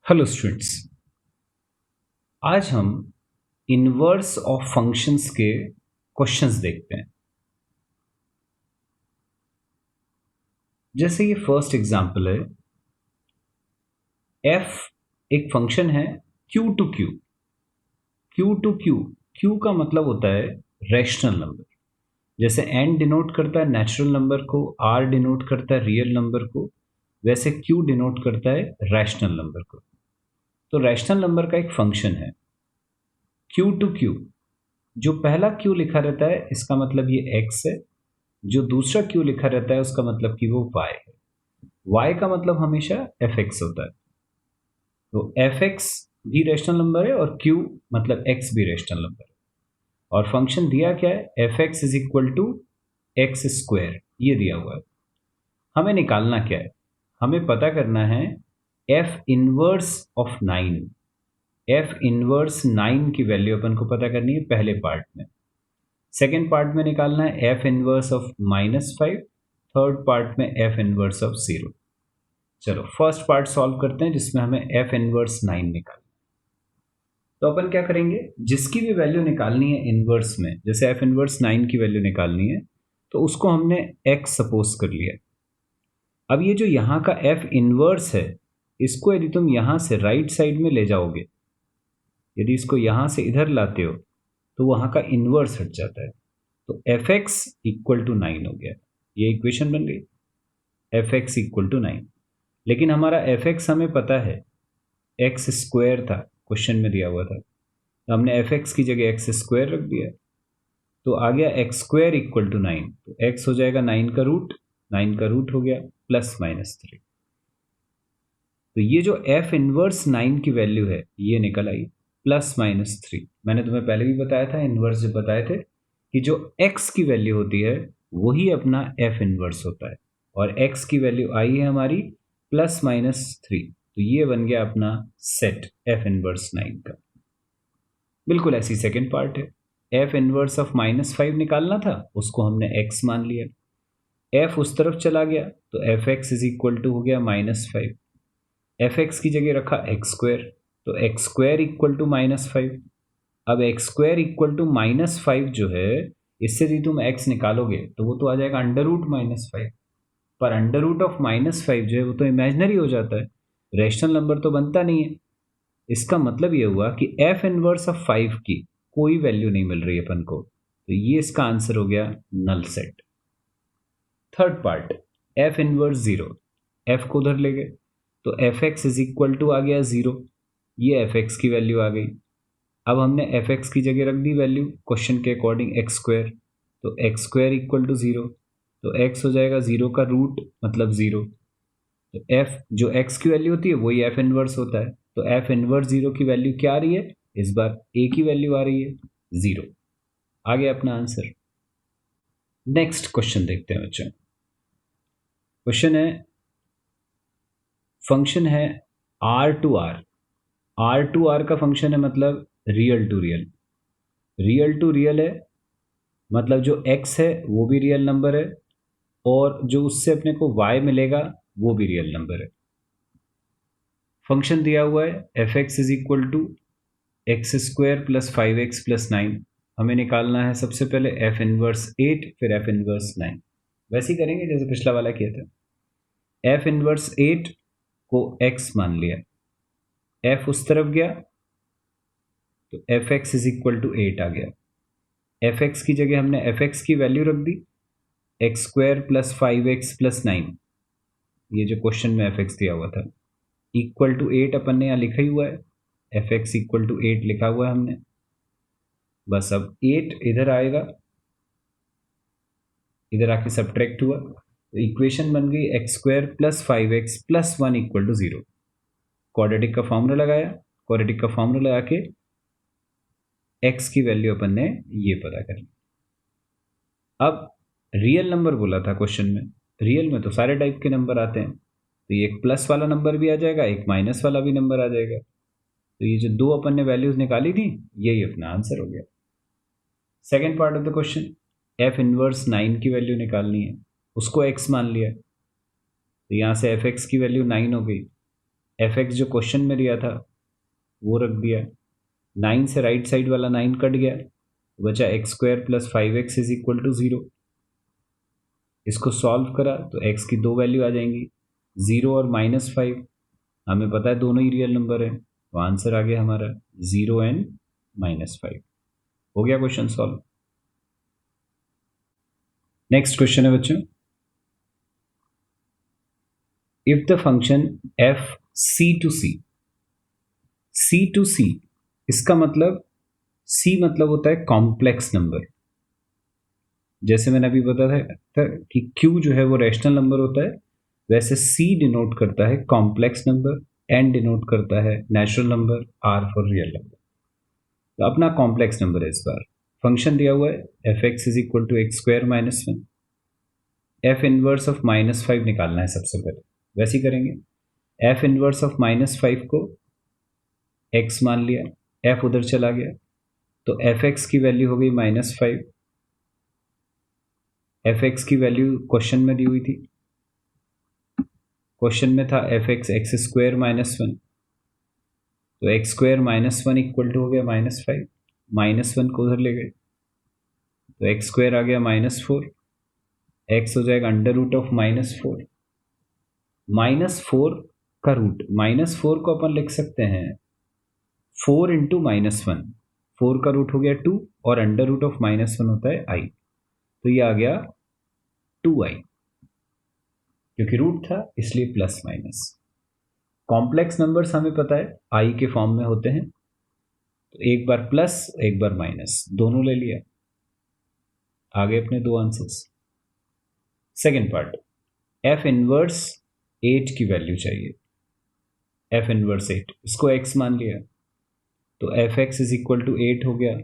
Hello students. आज हम inverse of functions के क्वेश्चंस देखते हैं। जैसे ये फर्स्ट एग्जांपल है, f एक फंक्शन है q to q। q to q, q का मतलब होता है रैशनल नंबर। जैसे n डिनोट करता है नेचुरल नंबर को, r डिनोट करता है रियल नंबर को, वैसे q डिनोट करता है रैशनल नंबर को। तो रैशनल नंबर का एक फंक्शन है q टू q। जो पहला q लिखा रहता है इसका मतलब ये x है, जो दूसरा q लिखा रहता है उसका मतलब कि वो y है। y का मतलब हमेशा fx होता है। तो fx भी रैशनल नंबर है और q मतलब x भी रैशनल नंबर है। और फंक्शन दिया क्या है, fx is equal to x square, ये दिया हुआ है। हमें निकालना क्या है, हमें पता करना है f inverse of 9। f inverse 9 की वैल्यू अपन को पता करनी है पहले पार्ट में। सेकेंड पार्ट में निकालना है F inverse of -5। Third part में एफ इनवर्स ऑफ 0। चलो फर्स्ट पार्ट सॉल्व करते हैं जिसमें हमें एफ इनवर्स 9 निकालना। तो अपन क्या करेंगे, जिसकी भी वैल्यू निकालनी है इनवर्स में, जैसे एफ इनवर्स 9 की वैल्यू निकालनी है तो उसको हमने x सपोज कर लिया। अब ये जो यहाँ का एफ इनवर्स है, इसको यदि तुम यहाँ से राइट साइड में ले जाओगे, यदि इसको यहाँ से इधर लाते हो तो वहाँ का इनवर्स हट जाता है। तो एफ एक्स इक्वल टू 9 हो गया, ये इक्वेशन बन गई एफ एक्स इक्वल टू 9। लेकिन हमारा एफ एक्स हमें पता है एक्स स्क्वायर था, क्वेश्चन में दिया हुआ था, तो हमने एफ एक्स की जगह एक्स स्क्वायर रख दिया। तो आ गया एक्स स्क्वायर इक्वल टू 9। तो एक्स हो जाएगा 9 का रूट, 9 का रूट हो गया +-3। तो ये जो एफ इनवर्स 9 की वैल्यू है ये निकल आई +-3। मैंने तुम्हें पहले भी बताया था, इनवर्स जब बताए थे, कि जो x की वैल्यू होती है वही अपना f इनवर्स होता है। और x की वैल्यू आई है हमारी +-3। तो ये बन गया अपना सेट f इनवर्स 9 का। बिल्कुल ऐसी सेकेंड पार्ट है, f इनवर्स ऑफ -5 निकालना था, उसको हमने x मान लिया। f उस तरफ चला गया तो f x is equal to हो गया -5। एफ एक्स की जगह रखा एक्स स्क्वायर, तो एक्स स्क्वायर इक्वल टू -5। अब एक्स स्क्वायर इक्वल टू -5 जो है, इससे यदि तुम x निकालोगे तो वो तो आ जाएगा √-5। पर √-5 जो है वो तो इमेजनरी हो जाता है, रैशनल नंबर तो बनता नहीं है। इसका मतलब ये हुआ कि f इनवर्स ऑफ 5 की कोई वैल्यू नहीं मिल रही अपन को, तो ये इसका आंसर हो गया null set. Third part, f inverse 0, f को उधर ले गए तो f x is equal to आ गया 0, ये एफ एक्स की वैल्यू आ गई। अब हमने एफ एक्स की जगह रख दी वैल्यू क्वेश्चन के अकॉर्डिंग एक्स स्क्वायर, तो एक्स स्क्वायर इक्वल टू 0। तो एक्स हो जाएगा 0 का रूट मतलब 0। तो एफ जो एक्स की वैल्यू होती है वही एफ इनवर्स होता है, तो एफ इनवर्स 0 की वैल्यू क्या आ रही है, इस बार ए की वैल्यू आ रही है 0। आ गया अपना आंसर। नेक्स्ट क्वेश्चन देखते हैं बच्चों। क्वेश्चन है, फंक्शन है R to R. R to R का फंक्शन है मतलब real to real. Real to real है मतलब जो x है वो भी रियल नंबर है, और जो उससे अपने को y मिलेगा वो भी रियल नंबर है। फंक्शन दिया हुआ है f x is equal to x square +5x+9। हमें निकालना है सबसे पहले एफ इनवर्स 8 फिर एफ इनवर्स 9। वैसे ही करेंगे जैसे पिछला वाला किया था। एफ इनवर्स 8 को x मान लिया, f उस तरफ गया तो f x is equal to 8 आ गया। एफ एक्स की जगह हमने एफ एक्स की वैल्यू रख दी एक्स स्क्वायर +5x+9, ये जो क्वेश्चन में एफ एक्स दिया हुआ था, इक्वल टू 8 अपन ने यहाँ लिखा ही हुआ है, एफ एक्स इक्वल टू 8 लिखा हुआ है हमने। बस अब 8 इधर आएगा, इधर आके सब्ट्रैक्ट हुआ तो इक्वेशन बन गई x square +5x+1 equal to 0। Quadratic का फॉर्मूला लगाया, क्वाड्रेटिक का फॉर्मूला लगा के एक्स की वैल्यू अपन ने ये पता कर ली। अब रियल नंबर बोला था क्वेश्चन में, रियल में तो सारे टाइप के नंबर आते हैं, तो ये एक प्लस वाला नंबर भी आ जाएगा, एक माइनस वाला भी नंबर आ जाएगा। तो ये जो दो अपन ने वैल्यूज निकाली थी यही अपना आंसर हो गया। Second part of the question, f inverse 9 की वैल्यू निकालनी है, उसको एक्स मान लिया, तो यहाँ से एफ एक्स की वैल्यू 9 हो गई। एफ एक्स जो क्वेश्चन में दिया था वो रख दिया, 9 से राइट साइड वाला 9 कट गया, बचा x square plus 5x is equal to 0। इसको सॉल्व करा तो x की दो वैल्यू आ जाएंगी, 0 और -5। हमें पता है दोनों ही रियल नंबर है, तो आंसर आ गया हमारा 0 एंड -5। हो गया क्वेश्चन सॉल्व। नेक्स्ट क्वेश्चन है बच्चों, if the function f c to c, इसका मतलब c मतलब होता है कॉम्प्लेक्स नंबर। जैसे मैंने अभी बताया था कि q जो है वो रैशनल नंबर होता है, वैसे c डिनोट करता है कॉम्प्लेक्स नंबर, n डिनोट करता है natural number, r for real number. तो अपना कॉम्प्लेक्स नंबर है इस बार। फंक्शन दिया हुआ है f x is equal to x square minus one. F inverse of -5 निकालना है सबसे पहले, वैसे ही करेंगे। एफ इनवर्स ऑफ -5 को x मान लिया, f उधर चला गया, तो एफ एक्स की वैल्यू हो गई -5। एफ एक्स की वैल्यू क्वेश्चन में दी हुई थी, क्वेश्चन में था एफ एक्स एक्स स्क्वायर -1, तो एक्स स्क्वायर -1 इक्वल टू हो गया -5, -1 को उधर ले गए, तो एक्स स्क्वायर आ गया -4, एक्स हो जाएगा अंडर रूट ऑफ -4। -4 का रूट, -4 को अपन लिख सकते हैं 4 इंटू -1, 4 का रूट हो गया 2 और अंडर रूट ऑफ -1 होता है i, तो ये आ गया 2i, क्योंकि रूट था इसलिए प्लस माइनस। कॉम्प्लेक्स नंबर्स हमें पता है i के फॉर्म में होते हैं, तो एक बार प्लस एक बार माइनस दोनों ले लिया, आगे अपने दो answers. Second part, F inverse 8 की वैल्यू चाहिए, एफ इनवर्स 8, इसको x मान लिया, तो f x is equal to 8 हो गया,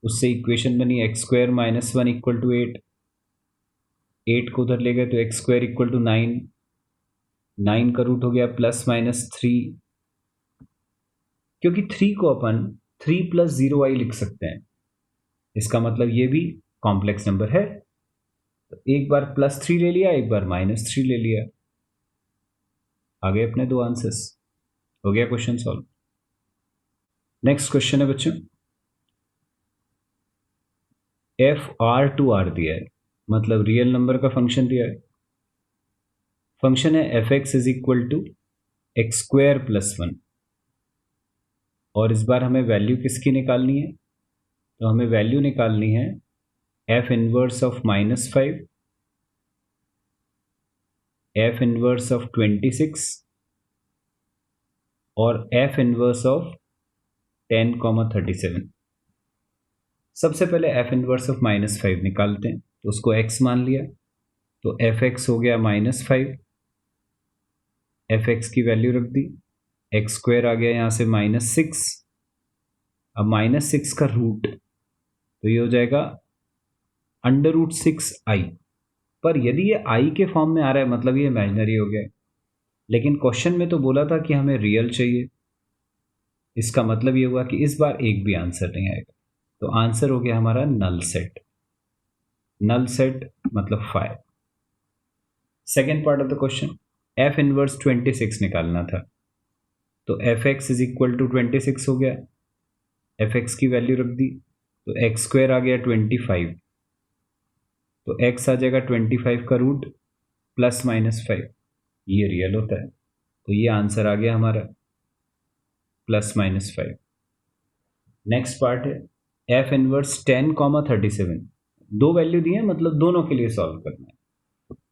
उससे इक्वेशन बनी एक्स स्क्वायर -1 इक्वल टू 8, 8 को उधर ले गए तो एक्स स्क्वायर इक्वल टू 9, 9 का रूट हो गया ±3, क्योंकि 3 को अपन 3 + 0i लिख सकते हैं, इसका मतलब ये भी कॉम्प्लेक्स नंबर है, तो एक बार +3 ले लिया, एक बार -3 ले लिया, आगे अपने दो आंसर्स। हो गया क्वेश्चन सॉल्व। नेक्स्ट क्वेश्चन है बच्चों, एफ आर टू आर दिया है, मतलब रियल नंबर का फंक्शन दिया है। फंक्शन है f x is equal to x square plus 1, और इस बार हमें वैल्यू किसकी निकालनी है, तो हमें वैल्यू निकालनी है F inverse of -5, F inverse of 26 और एफ इनवर्स ऑफ 10, 37। सबसे पहले एफ इनवर्स ऑफ -5 निकालते हैं, तो उसको x मान लिया, तो एफ एक्स हो गया -5, एफ एक्स की वैल्यू रख दी, एक्स स्क्वायर आ गया यहाँ से -6, अब -6 का रूट, तो ये हो जाएगा √6i, पर यदि ये i के फॉर्म में आ रहा है मतलब ये इमेजिनरी हो गया, लेकिन क्वेश्चन में तो बोला था कि हमें रियल चाहिए, इसका मतलब ये हुआ कि इस बार एक भी आंसर नहीं आएगा, तो आंसर हो गया हमारा नल सेट। नल सेट मतलब 5। Second part of the question, f inverse 26 निकालना था, तो f x is equal to 26 हो गया, एफ एक्स की वैल्यू रख दी, तो एक्स स्क्वायर आ गया 25, तो एक्स आ जाएगा 25 का रूट +-5, ये रियल होता है, तो ये आंसर आ गया हमारा +-5। नेक्स्ट पार्ट है एफ इनवर्स 10, 37, दो वैल्यू दी है मतलब दोनों के लिए सॉल्व करना है,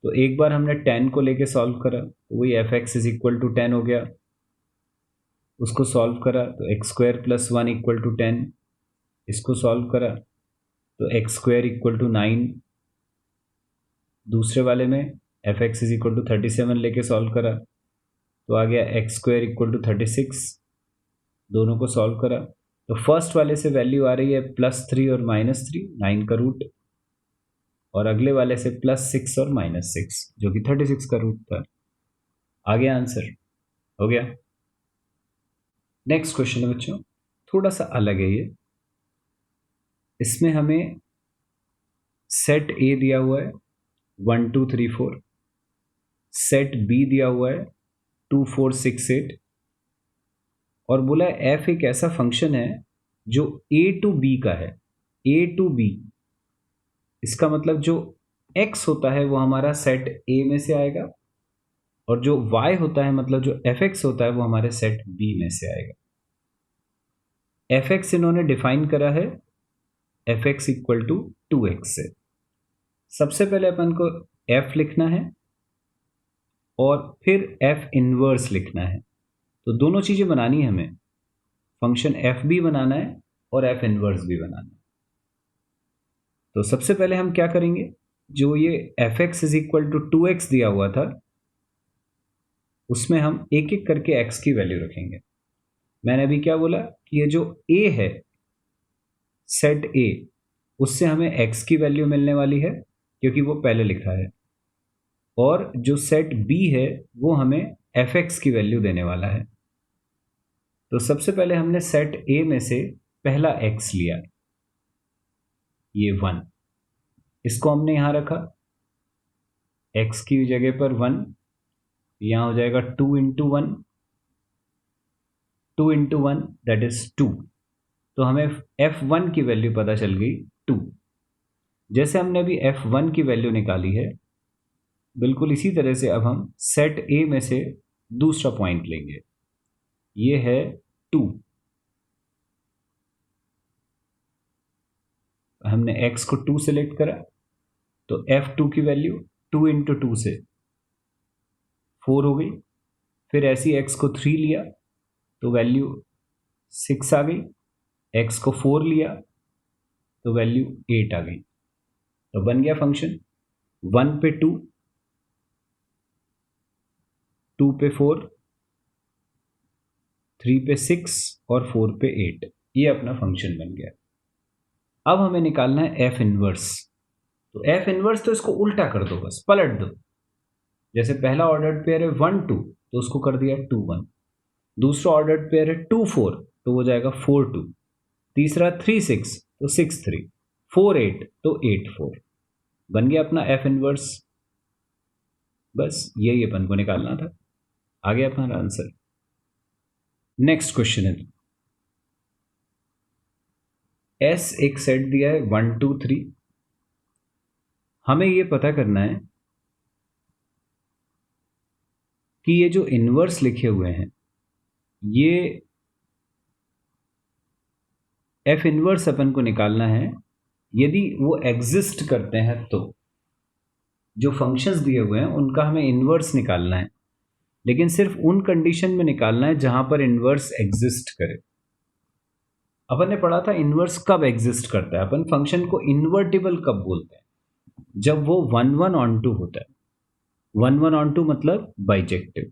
तो एक बार हमने 10 को लेके सॉल्व करा, तो वही f x is equal to 10 हो गया, उसको सॉल्व करा तो एक्स स्क्वायर +1 इक्वल टू 10, इसको सॉल्व करा तो एक्स स्क्वायर इक्वल टू 9, दूसरे वाले में f x is equal to 37 लेके सॉल्व करा तो आ गया एक्स स्क्वायर इक्वल टू 36, दोनों को सॉल्व करा तो फर्स्ट वाले से वैल्यू आ रही है +3 और -3, 9 का रूट, और अगले वाले से +6 और -6 जो कि 36 का रूट था। आ गया आंसर, हो गया। नेक्स्ट क्वेश्चन है बच्चों, थोड़ा सा अलग है ये, इसमें हमें सेट ए दिया हुआ है 1 2 3 4, सेट बी दिया हुआ है 2468 और बोला f एक ऐसा फंक्शन है जो a टू b का है। a टू b, इसका मतलब जो x होता है वो हमारा सेट a में से आएगा और जो y होता है मतलब जो fx होता है वो हमारे सेट b में से आएगा। fx इन्होंने डिफाइन करा है fx इक्वल टू 2x से। सबसे पहले अपन को f लिखना है और फिर f इनवर्स लिखना है। तो दोनों चीज़ें बनानी है हमें, फंक्शन f भी बनाना है और f इनवर्स भी बनाना है। तो सबसे पहले हम क्या करेंगे, जो ये fx is equal to 2x दिया हुआ था उसमें हम एक एक करके x की वैल्यू रखेंगे। मैंने अभी क्या बोला कि ये जो a है सेट a, उससे हमें x की वैल्यू मिलने वाली है क्योंकि वो पहले लिखा है, और जो सेट b है वो हमें fx की वैल्यू देने वाला है। तो सबसे पहले हमने सेट a में से पहला x लिया, ये 1, इसको हमने यहां रखा, x की जगह पर 1, यहां हो जाएगा 2 इंटू 1, 2 इंटू 1 दैट इज 2। तो हमें f1 की वैल्यू पता चल गई 2। जैसे हमने अभी f1 की वैल्यू निकाली है, बिल्कुल इसी तरह से अब हम सेट a में से दूसरा पॉइंट लेंगे, ये है 2। हमने x को 2 सेलेक्ट करा तो f2 की वैल्यू 2 इंटू 2 से 4 हो गई। फिर ऐसी x को 3 लिया तो वैल्यू 6 आ गई, x को 4 लिया तो वैल्यू 8 आ गई। तो बन गया फंक्शन 1 पे 2, 2 पे 4, 3 पे 6 और 4 पे 8, ये अपना फंक्शन बन गया। अब हमें निकालना है f इनवर्स। तो f इनवर्स तो इसको उल्टा कर दो, बस पलट दो। जैसे पहला ऑर्डर्ड पेयर है 1 2 तो उसको कर दिया 2 1, दूसरा ऑर्डर्ड पेयर है 2 4 तो हो जाएगा 4 2, तीसरा 3 6 तो 6 3, 4 8 तो 8 4। बन गया अपना f इनवर्स। बस यही अपन को निकालना था, आ गया अपना आंसर। नेक्स्ट क्वेश्चन है, S एक सेट दिया है 1 2 3। हमें ये पता करना है कि ये जो इनवर्स लिखे हुए हैं ये f इनवर्स अपन को निकालना है यदि वो एग्जिस्ट करते हैं। तो जो फंक्शंस दिए हुए हैं उनका हमें इनवर्स निकालना है, लेकिन सिर्फ उन कंडीशन में निकालना है जहां पर इनवर्स एग्जिस्ट करे। अपन ने पढ़ा था इनवर्स कब एग्जिस्ट करता है, अपन फंक्शन को इन्वर्टिबल कब बोलते हैं, जब वो 1 1 ऑन 2 होता है। 1 1 ऑन 2 मतलब बाइजेक्टिव।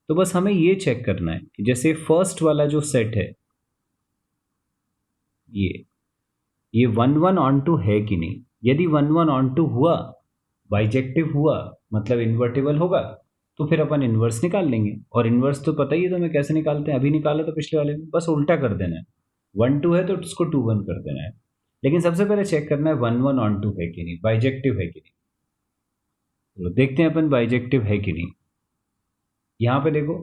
तो बस हमें ये चेक करना है कि जैसे फर्स्ट वाला जो सेट है ये 1 1 ऑन 2 है कि नहीं। यदि 1 1 ऑन 2 हुआ, बाइजेक्टिव हुआ, मतलब इन्वर्टिबल होगा, तो फिर अपन इन्वर्स निकाल लेंगे। और इन्वर्स तो पता ही है तो हमें कैसे निकालते हैं, अभी निकाला तो पिछले वाले में, बस उल्टा कर देना है। 1 2 है तो उसको 2 1 कर देना है। लेकिन सबसे पहले चेक करना है 1 1 ऑन 2 है कि नहीं, बाइजेक्टिव है कि नहीं। तो देखते हैं अपन बाइजेक्टिव है कि नहीं। यहाँ पे देखो,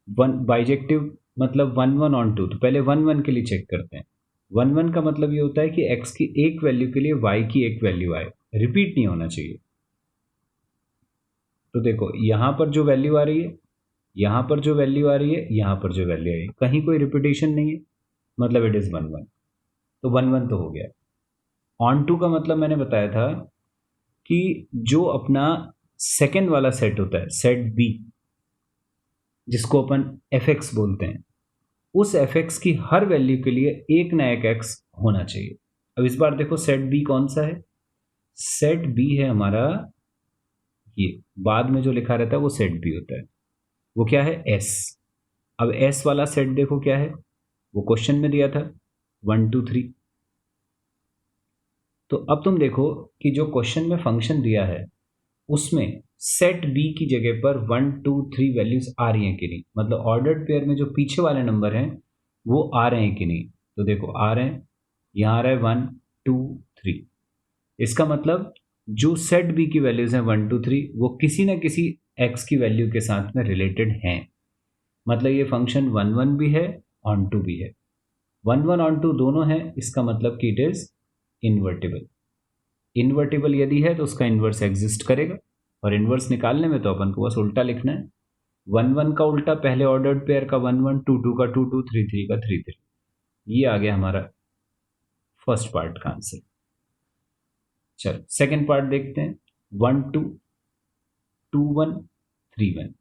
वन बाइजेक्टिव मतलब 1 1 ऑन 2, तो पहले 1 1 के लिए चेक करते हैं। 1 1 का मतलब ये होता है कि x की एक वैल्यू के लिए y की एक वैल्यू आए, रिपीट नहीं होना चाहिए। तो देखो यहाँ पर जो वैल्यू आ रही है, यहाँ पर जो वैल्यू आ रही है, यहाँ पर जो वैल्यू आ रही है, कहीं कोई रिपीटेशन नहीं है, मतलब इट इज़ 1 1। तो 1 1 तो हो गया। ऑन टू का मतलब मैंने बताया था कि जो अपना सेकेंड वाला सेट होता है, सेट बी, जिसको अपन fx बोलते हैं, उस fx की हर वैल्यू के लिए एक ना एक x होना चाहिए। अब इस बार देखो सेट b कौन सा है, सेट b है हमारा ये, बाद में जो लिखा रहता है वो सेट b होता है। वो क्या है, s। अब s वाला सेट देखो क्या है, वो क्वेश्चन में दिया था 1 2 3। तो अब तुम देखो कि जो क्वेश्चन में फंक्शन दिया है उसमें सेट बी की जगह पर 1 2 3 वैल्यूज आ रही हैं कि नहीं, मतलब ऑर्डर्ड पेयर में जो पीछे वाले नंबर हैं वो आ रहे हैं कि नहीं। तो देखो आ रहे हैं, यहाँ आ रहा है 1 2 3। इसका मतलब जो सेट बी की वैल्यूज हैं 1 2 3 वो किसी ना किसी एक्स की वैल्यू के साथ में रिलेटेड हैं। मतलब ये फंक्शन 1 1 भी है, ऑन टू भी है। 1 1 ऑन टू दोनों है, इसका मतलब कि इट इज इन्वर्टिबल। इन्वर्टिबल यदि है तो उसका इन्वर्स एग्जिस्ट करेगा, और इन्वर्स निकालने में तो अपन को बस उल्टा लिखना है। 1 1 का उल्टा पहले ऑर्डर्ड पेयर का 1 1, 2 2 का 2 2, 3 3 का 3 3। ये आ गया हमारा फर्स्ट पार्ट का आंसर। चलो सेकेंड पार्ट देखते हैं। 1 2, 2 1, 3 1।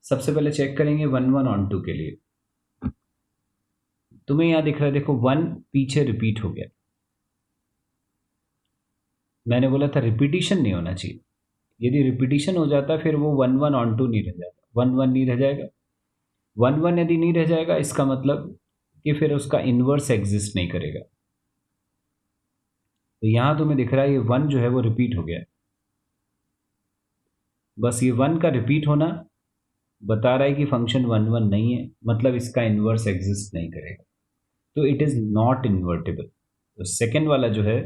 सबसे पहले चेक करेंगे 1 1 ऑन टू के लिए। तुम्हें यहां दिख रहा है, देखो 1 पीछे रिपीट हो गया। मैंने बोला था रिपीटिशन नहीं होना चाहिए। यदि रिपीटिशन हो जाता फिर वो 1 1 ऑन टू नहीं रह जाता, 1 1 नहीं रह जाएगा। 1 1 यदि नहीं रह जाएगा, इसका मतलब कि फिर उसका इन्वर्स एग्जिस्ट नहीं करेगा। तो यहां तुम्हें दिख रहा है ये 1 जो है वो रिपीट हो गया। बस ये 1 का रिपीट होना बता रहा है कि फंक्शन 1 1 नहीं है, मतलब इसका इन्वर्स एग्जिस्ट नहीं करेगा, तो इट इज नॉट इन्वर्टेबल। तो सेकेंड वाला जो है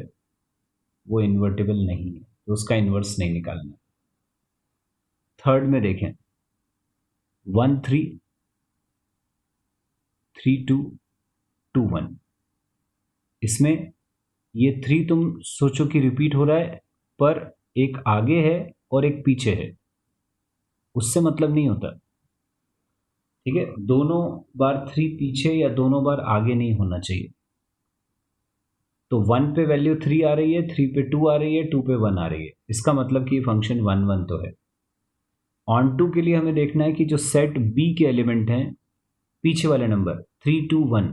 वो इन्वर्टेबल नहीं है, तो उसका इन्वर्स नहीं निकालना। थर्ड में देखें, 1 3, 3 2, 2 1। इसमें ये 3 तुम सोचो कि रिपीट हो रहा है, पर एक आगे है और एक पीछे है, उससे मतलब नहीं होता। ठीक है, दोनों बार 3 पीछे या दोनों बार आगे नहीं होना चाहिए। तो 1 पे वैल्यू 3 आ रही है, 3 पे 2 आ रही है, 2 पे 1 आ रही है, इसका मतलब कि फंक्शन 1 1 तो है। ऑन टू के लिए हमें देखना है कि जो सेट बी के एलिमेंट हैं, पीछे वाले नंबर 3 2 1,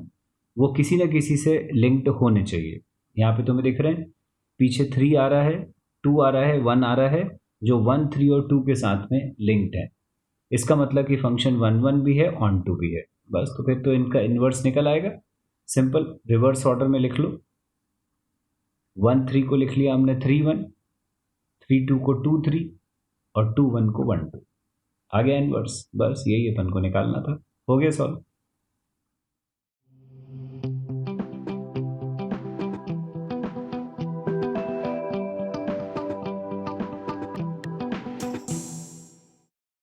वो किसी ना किसी से लिंक्ड होने चाहिए। यहाँ पे तुम्हें दिख रहे हैं, पीछे 3 आ रहा है, 2 आ रहा है, 1 आ रहा है, जो 1 3 और 2 के साथ में लिंक्ड है। इसका मतलब कि फंक्शन 1 1 भी है, ऑन टू भी है। बस तो फिर तो इनका इन्वर्स निकल आएगा। सिंपल रिवर्स ऑर्डर में लिख लो। 1 3 को लिख लिया हमने 3 1, 3 2 को 2 3, और 2 1 को 1 2। आ गया इन्वर्स। बस यही अपन को निकालना था, हो गया सॉल्व।